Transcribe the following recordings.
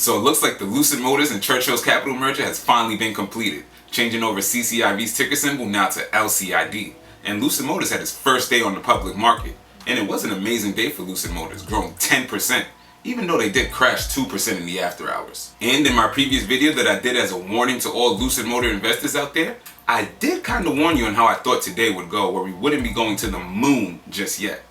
So it looks like the Lucid Motors and Churchill's Capital merger has finally been completed, changing over CCIV's ticker symbol now to LCID. And Lucid Motors had its first day on the public market. And it was an amazing day for Lucid Motors, growing 10%, even though they did crash 2% in the after hours. And in my previous video that I did as a warning to all Lucid Motor investors out there, I did kind of warn you on how I thought today would go, where we wouldn't be going to the moon just yet.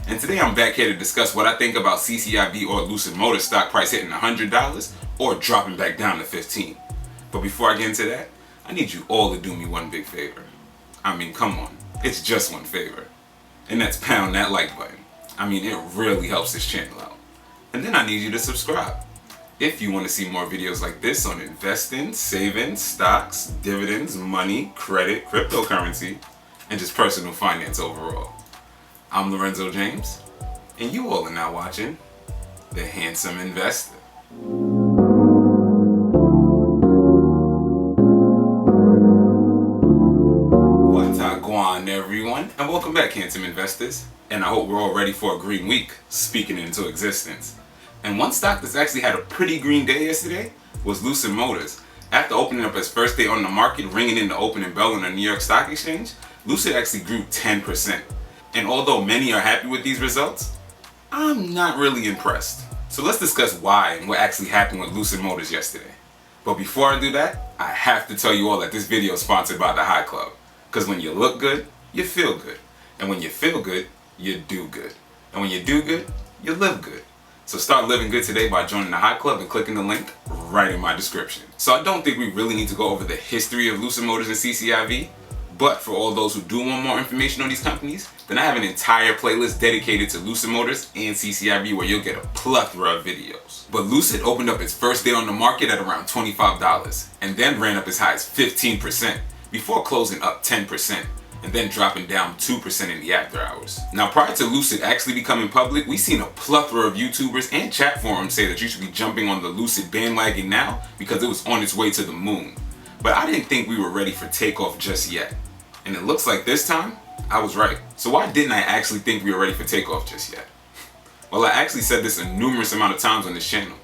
And today I'm back here to discuss what I think about CCIV or Lucid Motors stock price hitting $100 or dropping back down to 15. But before I get into that, I need you all to do me one big favor. I mean, come on, it's just one favor. And that's pound that like button. I mean, it really helps this channel out. And then I need you to subscribe if you want to see more videos like this on investing, saving, stocks, dividends, money, credit, cryptocurrency, and just personal finance overall. I'm Lorenzo James, and you all are now watching The Handsome Investor. What's going, everyone? And welcome back, Handsome Investors. And I hope we're all ready for a green week, speaking into existence. And one stock that's actually had a pretty green day yesterday was Lucid Motors. After opening up its first day on the market, ringing in the opening bell on the New York Stock Exchange, Lucid actually grew 10%. And although many are happy with these results, I'm not really impressed. So let's discuss why and what actually happened with Lucid Motors yesterday. But before I do that, I have to tell you all that this video is sponsored by the High Club. Because when you look good, you feel good. And when you feel good, you do good. And when you do good, you live good. So start living good today by joining the High Club and clicking the link right in my description. So I don't think we really need to go over the history of Lucid Motors and CCIV. But for all those who do want more information on these companies, then I have an entire playlist dedicated to Lucid Motors and CCIV where you'll get a plethora of videos. But Lucid opened up its first day on the market at around $25 and then ran up as high as 15% before closing up 10% and then dropping down 2% in the after hours. Now, prior to Lucid actually becoming public, we've seen a plethora of YouTubers and chat forums say that you should be jumping on the Lucid bandwagon now because it was on its way to the moon. But I didn't think we were ready for takeoff just yet. And it looks like this time, I was right. So why didn't I actually think we were ready for takeoff just yet? Well, I actually said this a numerous amount of times on this channel.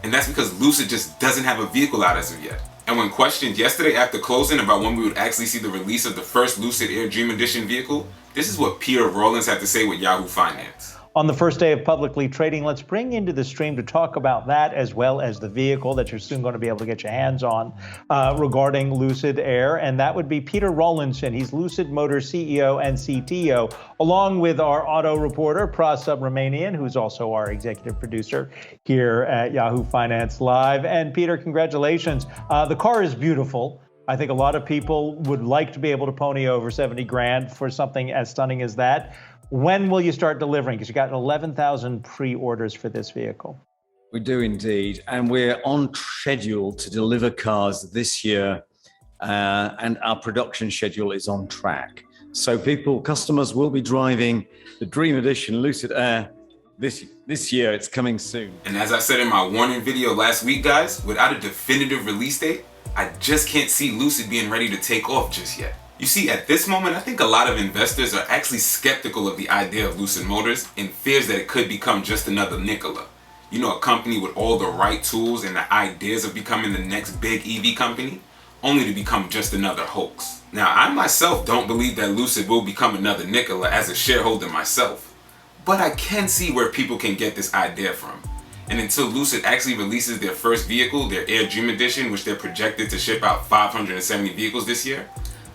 And that's because Lucid just doesn't have a vehicle out as of yet. And when questioned yesterday after closing about when we would actually see the release of the first Lucid Air Dream Edition vehicle, this is what Peter Rollins had to say with Yahoo Finance. On the first day of publicly trading, let's bring into the stream to talk about that as well as the vehicle that you're soon going to be able to get your hands on regarding Lucid Air. And that would be Peter Rawlinson. He's Lucid Motors CEO and CTO, along with our auto reporter, Pras Subramanian, who's also our executive producer here at Yahoo Finance Live. And Peter, congratulations. The car is beautiful. I think a lot of people would like to be able to pony over 70 grand for something as stunning as that. When will you start delivering? Because you got 11,000 pre-orders for this vehicle. We do indeed. And we're on schedule to deliver cars this year. And our production schedule is on track. So customers will be driving the Dream Edition Lucid Air this year. It's coming soon. And as I said in my warning video last week, guys, without a definitive release date, I just can't see Lucid being ready to take off just yet. You see, at this moment, I think a lot of investors are actually skeptical of the idea of Lucid Motors and fears that it could become just another Nikola. You know, a company with all the right tools and the ideas of becoming the next big EV company, only to become just another hoax. Now, I myself don't believe that Lucid will become another Nikola as a shareholder myself, but I can see where people can get this idea from. And until Lucid actually releases their first vehicle, their Air Dream Edition, which they're projected to ship out 570 vehicles this year,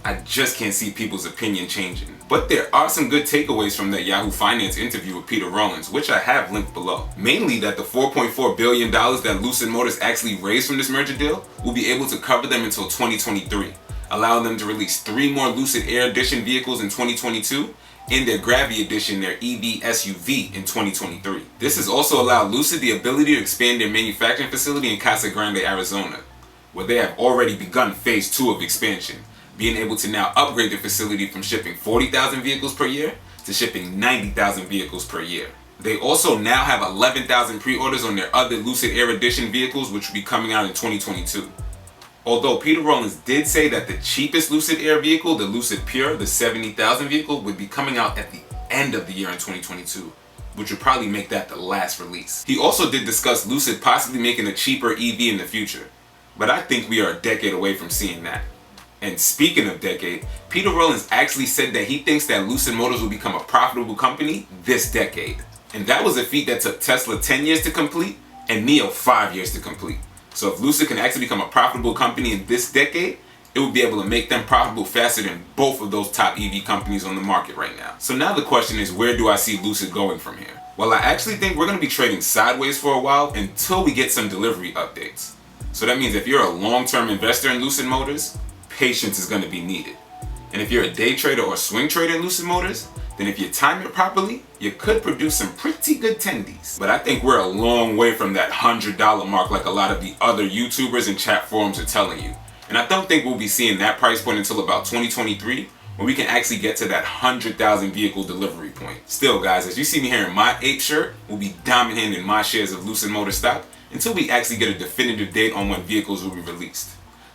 I just can't see people's opinion changing. But there are some good takeaways from that Yahoo Finance interview with Peter Rollins, which I have linked below. Mainly that the $4.4 billion that Lucid Motors actually raised from this merger deal will be able to cover them until 2023, allowing them to release 3 more Lucid Air Edition vehicles in 2022 and their Gravity Edition, their EV SUV, in 2023. This has also allowed Lucid the ability to expand their manufacturing facility in Casa Grande, Arizona, where they have already begun phase 2 of expansion, being able to now upgrade the facility from shipping 40,000 vehicles per year to shipping 90,000 vehicles per year. They also now have 11,000 pre-orders on their other Lucid Air Edition vehicles, which will be coming out in 2022. Although Peter Rollins did say that the cheapest Lucid Air vehicle, the Lucid Pure, the 70,000 vehicle, would be coming out at the end of the year in 2022, which would probably make that the last release. He also did discuss Lucid possibly making a cheaper EV in the future, but I think we are a decade away from seeing that. And speaking of decade, Peter Rollins actually said that he thinks that Lucid Motors will become a profitable company this decade. And that was a feat that took Tesla 10 years to complete and NIO 5 years to complete. So if Lucid can actually become a profitable company in this decade, it would be able to make them profitable faster than both of those top EV companies on the market right now. So now the question is, where do I see Lucid going from here? Well, I actually think we're going to be trading sideways for a while until we get some delivery updates. So that means if you're a long-term investor in Lucid Motors, patience is going to be needed. And if you're a day trader or swing trader in Lucid Motors, then if you time it properly, you could produce some pretty good tendies. But I think we're a long way from that $100 mark like a lot of the other YouTubers and chat forums are telling you. And I don't think we'll be seeing that price point until about 2023, when we can actually get to that 100,000 vehicle delivery point. Still guys, as you see me here in my ape shirt, we'll be dominant in my shares of Lucid Motors stock until we actually get a definitive date on when vehicles will be released.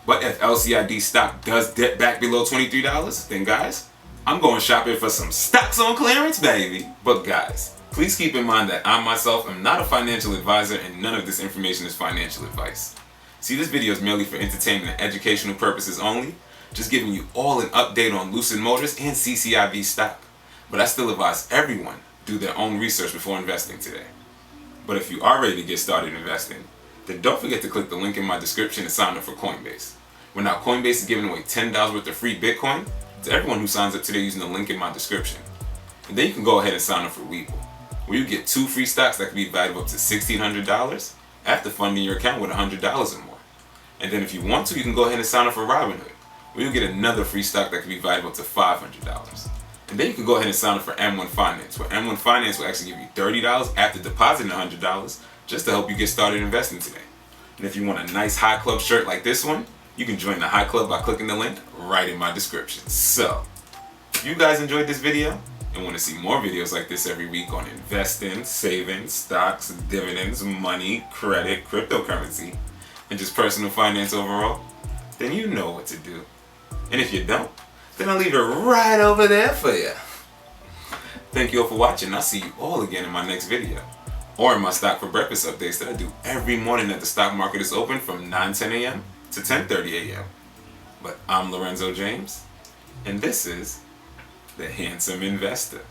But if LCID stock does dip back below $23, then guys, I'm going shopping for some stocks on clearance, baby. But guys, please keep in mind that I myself am not a financial advisor and none of this information is financial advice. See, this video is merely for entertainment and educational purposes only, just giving you all an update on Lucid Motors and CCIV stock. But I still advise everyone do their own research before investing today. But if you are ready to get started investing, then don't forget to click the link in my description and sign up for Coinbase. Where now Coinbase is giving away $10 worth of free Bitcoin to everyone who signs up today using the link in my description. And then you can go ahead and sign up for Webull, where you get 2 free stocks that can be valued up to $1,600 after funding your account with $100 or more. And then if you want to, you can go ahead and sign up for Robinhood, where you'll get another free stock that can be valued up to $500. And then you can go ahead and sign up for M1 Finance, where M1 Finance will actually give you $30 after depositing $100 just to help you get started investing today. And if you want a nice high club shirt like this one, you can join the high club by clicking the link right in my description. So, if you guys enjoyed this video and want to see more videos like this every week on investing, saving, stocks, dividends, money, credit, cryptocurrency, and just personal finance overall, then you know what to do. And if you don't, then I'll leave it right over there for you. Thank you all for watching. I'll see you all again in my next video, or in my stock for breakfast updates that I do every morning that the stock market is open from 9:10 a.m. to 10:30 a.m. But I'm Lorenzo James, and this is The Handsome Investor.